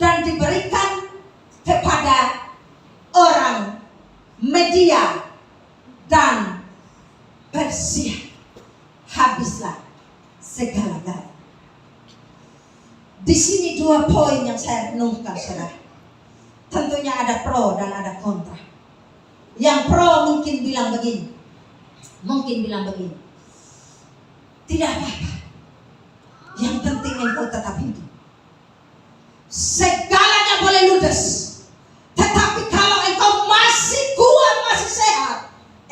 dan diberikan kepada orang Media dan Persia. Habislah segala-galanya. Di sini 2 poin yang saya renungkan, saudara. Tentunya ada pro dan ada kontra. Yang pro mungkin bilang begini, tidak apa-apa, yang penting engkau tetap hidup. Segalanya boleh ludes, tetapi kalau engkau masih kuat, masih sehat,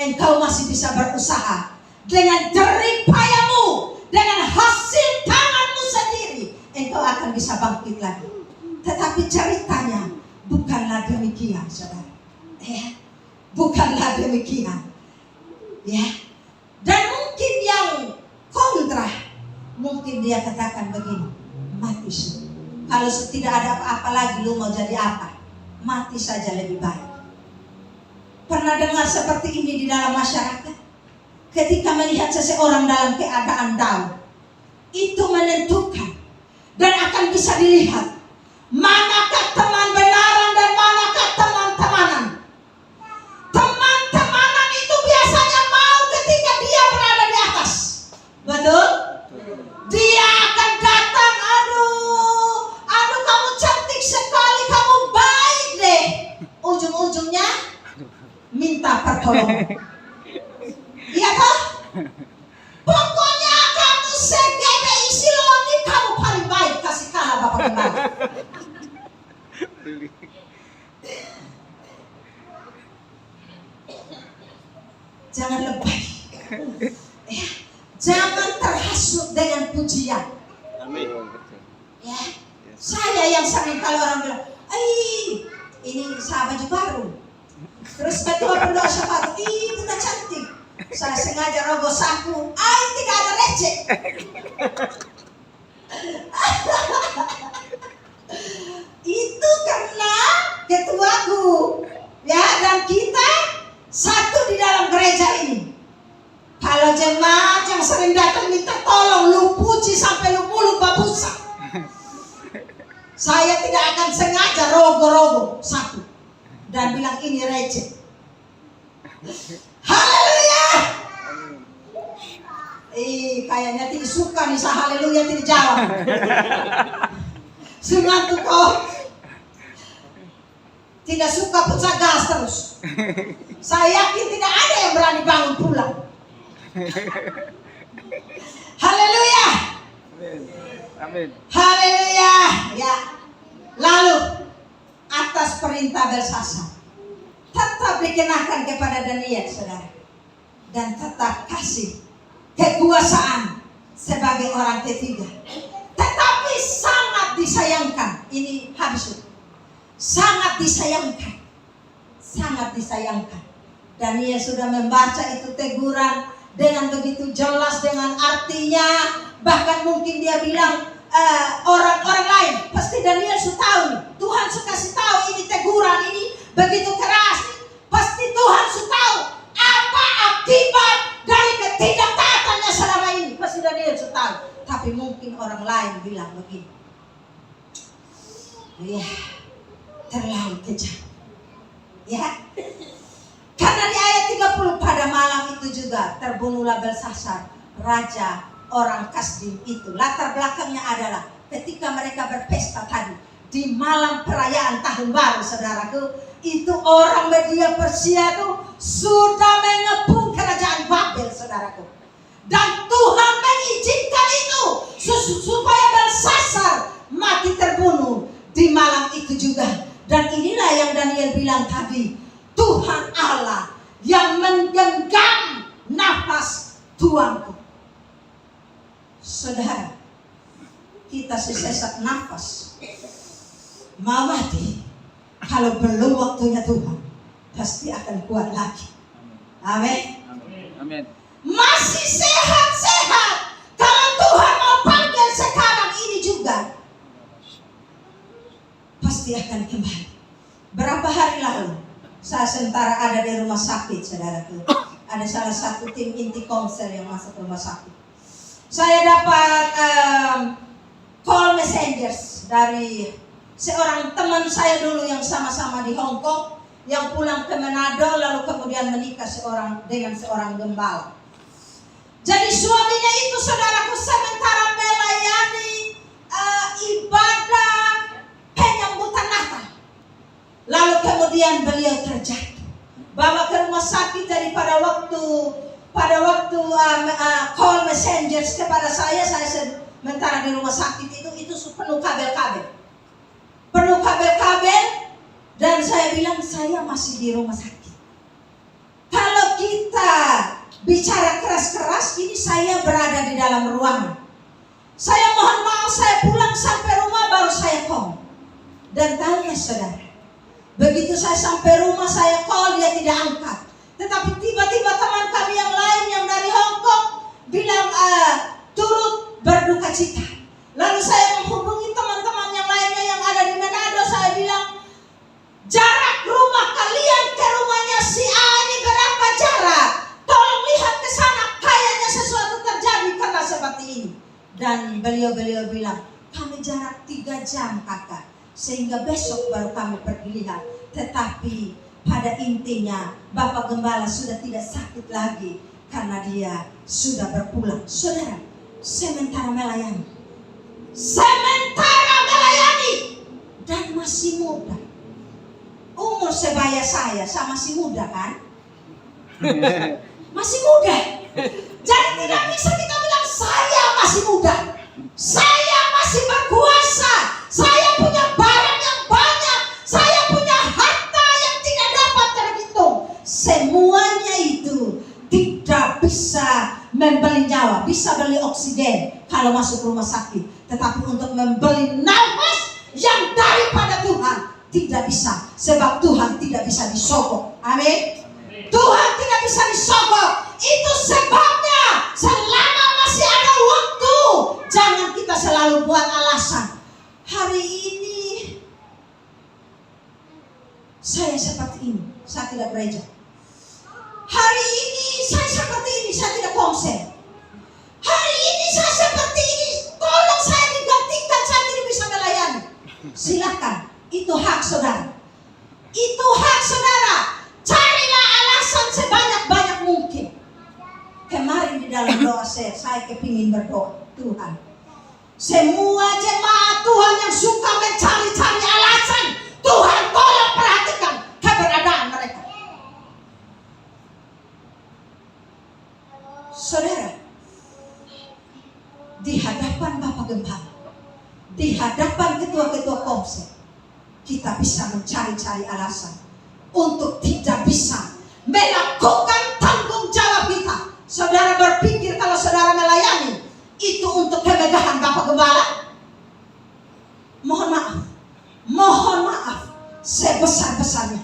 engkau masih bisa berusaha dengan jerih payamu, dengan hasil tanganmu sendiri, engkau akan bisa bangkit lagi. Tetapi ceritanya bukanlah demikian, saudara. Bukanlah demikian. Ya. Dan mungkin yang kontra, mungkin dia katakan begini, mati sudah. Kalau tidak ada apa-apa lagi, lu mau jadi apa? Mati saja lebih baik. Pernah dengar seperti ini di dalam masyarakat? Ketika melihat seseorang dalam keadaan down, itu menentukan dan akan bisa dilihat manakah teman benaran dan manakah teman-temanan. Teman-temanan itu biasanya mau ketika dia berada di atas. Betul? Dia akan datang, aduh kamu cantik sekali, kamu baik deh. Ujung-ujungnya minta pertolongan. Iya toh? Pokoknya kamu segede isi loni, kamu paling baik, kasih kalah bapak benar. Jangan lebay. Ya. Jangan terhasut dengan pujian. Amin. Ya. Saya yang sering kalau orang bilang, ini sahabat baru. Terus ketua pendoa syafaat, kita cantik. Saya sengaja rogoh saku, tidak ada receh. Itu karena ketuaku, ya, dan kita satu di dalam gereja ini. Kalau jemaat yang sering datang minta tolong, lu puji sampai lu mulut babusa. Saya tidak akan sengaja rogoh-rogoh satu dan bilang ini receh. Haleluya. Kayaknya tidak suka nih haleluya tidak jawab. Semangat kok. tidak suka pecah gas terus. Saya yakin tidak ada yang berani bangun pulang. Haleluya. Amin. Haleluya. Ya. Lalu atas perintah Belsasar tetap dikenakan kepada Daniel, saudara, dan tetap kasih kekuasaan sebagai orang ketiga. Tetapi sangat disayangkan, ini habis, sangat disayangkan, sangat disayangkan. Daniel sudah membaca itu teguran dengan begitu jelas, dengan artinya, bahkan mungkin dia bilang orang-orang lain pasti Daniel sudah tahu, Tuhan sudah kasih tahu ini teguran ini begitu keras, pasti Tuhan sudah tahu apa akibat dari ketidaktaatannya selama ini, pasti Daniel sudah tahu. Tapi mungkin orang lain bilang begini, ya terlalu kejam, ya. Karena di ayat 30, pada malam itu juga terbunuhlah Belsasar, raja orang Kasdim itu. Latar belakangnya adalah ketika mereka berpesta tadi di malam perayaan tahun baru, saudaraku, itu orang Media Persia itu sudah mengepung kerajaan Babel, saudaraku. Dan Tuhan mengizinkan itu supaya Belsasar mati terbunuh di malam itu juga. Dan inilah yang Daniel bilang tadi, Tuhan Allah yang menggenggam nafas tuanku. Saudara, kita sesak nafas mau mati, kalau belum waktunya Tuhan pasti akan kuat lagi. Amin. Amin. Masih sehat-sehat, kalau Tuhan mau panggil sekarang ini juga pasti akan kembali. Berapa hari lalu saya sementara ada di rumah sakit, saudaraku, ada salah satu tim inti komsel yang masuk rumah sakit. Saya dapat call messengers dari seorang teman saya dulu yang sama-sama di Hong Kong, yang pulang ke Manado lalu kemudian menikah dengan seorang gembala. Jadi suaminya itu, saudaraku, sementara melayani ibadah penyambutan Natal, lalu kemudian beliau terjatuh, bawa ke rumah sakit. Jadi pada waktu call messengers kepada saya sementara di rumah sakit itu penuh kabel-kabel, dan saya bilang saya masih di rumah sakit. Kalau kita bicara keras-keras, ini saya berada di dalam ruangan. Saya mohon maaf, saya pulang sampai rumah baru saya call. Dan tahu ya saudara, begitu saya sampai rumah saya call, dia tidak angkat. Tetapi tiba-tiba teman kami yang lain yang dari Hong Kong bilang turut berduka cita. Lalu saya menghubungi teman-teman yang lainnya yang ada di Manado. Saya bilang, jarak rumah kalian ke rumahnya si A ini berapa jarak? Tolong lihat ke sana, kayaknya sesuatu terjadi karena seperti ini. Dan beliau bilang, kami jarak 3 jam kakak, sehingga besok baru kami pergi lihat. Tetapi pada intinya Bapak Gembala sudah tidak sakit lagi karena dia sudah berpulang. Saudara, sementara melayani dan masih muda, umur sebaya saya masih muda kan? Masih muda. Jadi tidak bisa kita bilang saya masih muda, saya masih berkuasa, saya punya barang yang banyak, saya punya harta yang tidak dapat terhitung. Semuanya itu tidak bisa membeli nyawa, bisa beli oksigen kalau masuk rumah sakit, tetapi untuk membeli nafas yang daripada Tuhan tidak bisa, sebab Tuhan tidak bisa disogok. Amin. Tuhan tidak bisa disogok. Itu sebabnya selama masih ada waktu, jangan kita selalu buat alasan. Hari ini saya seperti ini, saya tidak gereja. Hari ini saya seperti ini, saya tidak konser. Hari ini saya seperti ini, tolong saya digantikan, saya tidak bisa melayani. Silakan, itu hak saudara. Itu hak saudara. Carilah alasan sebanyak-banyak mungkin. Kemarin di dalam doa saya kepingin berdoa, Tuhan, semua jemaat Tuhan yang suka mencari-cari alasan, Tuhan tolong perhatikan. Saudara, di hadapan Bapak Gembala, di hadapan ketua-ketua komsel, kita bisa mencari-cari alasan untuk tidak bisa melakukan tanggung jawab kita. Saudara berpikir kalau saudara melayani itu untuk kemegahan Bapak Gembala? Mohon maaf sebesar-besarnya.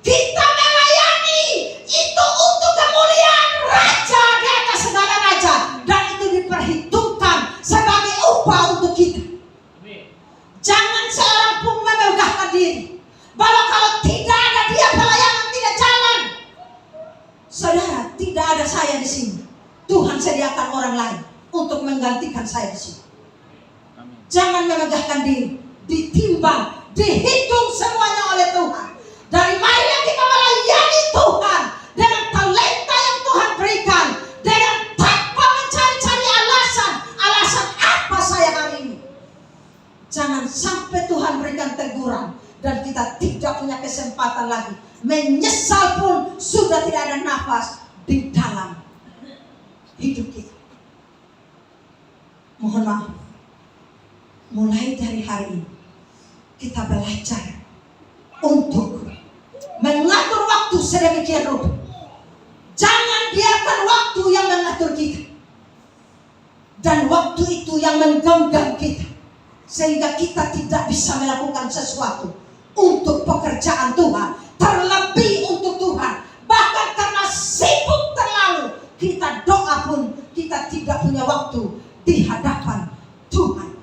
Kita melayani itu untuk kemuliaan Raja di atas segala raja, dan itu diperhitungkan sebagai upah untuk kita. Jangan seorang pun memegahkan diri bahwa kalau tidak ada dia pelayanan tidak jalan. Saudara, tidak ada saya di sini. Tuhan sediakan orang lain untuk menggantikan saya di sini. Jangan memegahkan diri, ditimbang, dihitung semuanya oleh Tuhan. Dari mana kita melayani Tuhan dengan talenta yang Tuhan berikan, dengan tanpa mencari-cari alasan apa saya hari ini. Jangan sampai Tuhan berikan teguran dan kita tidak punya kesempatan lagi. Menyesal pun sudah tidak ada nafas di dalam hidup kita. Mohon maaf. Mulai dari hari ini kita belajar untuk mengatur waktu sedemikian rupa. Jangan biarkan waktu yang mengatur kita, dan waktu itu yang menggenggam kita, sehingga kita tidak bisa melakukan sesuatu untuk pekerjaan Tuhan, terlebih untuk Tuhan. Bahkan karena sibuk terlalu, kita doa pun kita tidak punya waktu di hadapan Tuhan.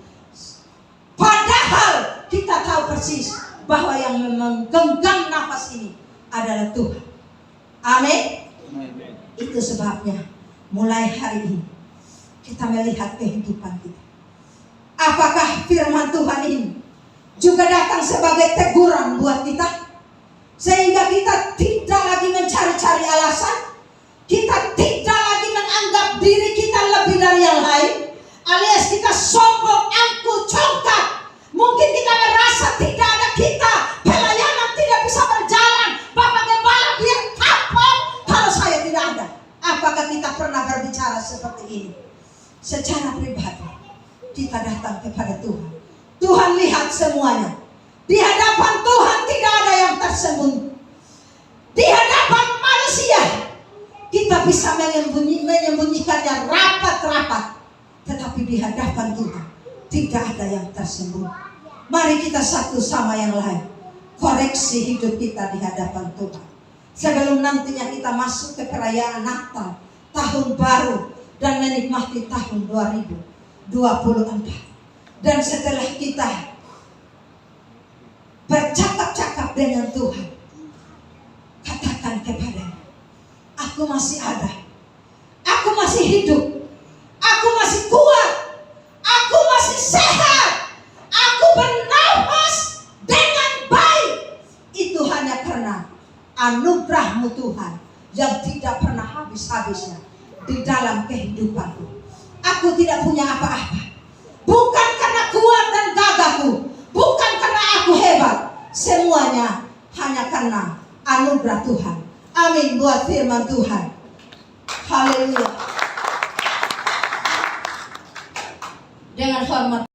Padahal kita tahu persis bahwa yang menggenggam nafas ini adalah Tuhan. Amin. Itu sebabnya mulai hari ini kita melihat kehidupan kita. Apakah firman Tuhan ini juga datang sebagai teguran buat kita, sehingga kita tidak lagi mencari-cari alasan, kita tidak lagi menganggap diri kita lebih dari yang lain, alias kita sombong, angkuh, congkak. Mungkin kita merasa tidak ada kita, pelayanan tidak bisa berjalan. Bapak Gembala biar kapok kalau saya tidak ada. Apakah kita pernah berbicara seperti ini? Secara pribadi kita datang kepada Tuhan. Tuhan lihat semuanya. Di hadapan Tuhan tidak ada yang tersembunyi. Di hadapan manusia kita bisa menyembunyikannya rapat-rapat, tetapi di hadapan Tuhan tidak ada yang tersembunyi. Mari kita satu sama yang lain koreksi hidup kita di hadapan Tuhan, sebelum nantinya kita masuk ke perayaan Natal, tahun baru, dan menikmati tahun 2024. Dan setelah kita bercakap-cakap dengan Tuhan, katakan kepadanya, aku masih ada, aku masih hidup, aku masih kuat, aku masih sehat, aku bernafas dengan baik. Itu hanya karena anugerah-Mu Tuhan yang tidak pernah habis-habisnya di dalam kehidupanku. Aku tidak punya apa-apa, bukan karena kuat dan gagahku, bukan karena aku hebat. Semuanya hanya karena anugerah Tuhan. Amin buat firman Tuhan. Haleluya. Dengan hormat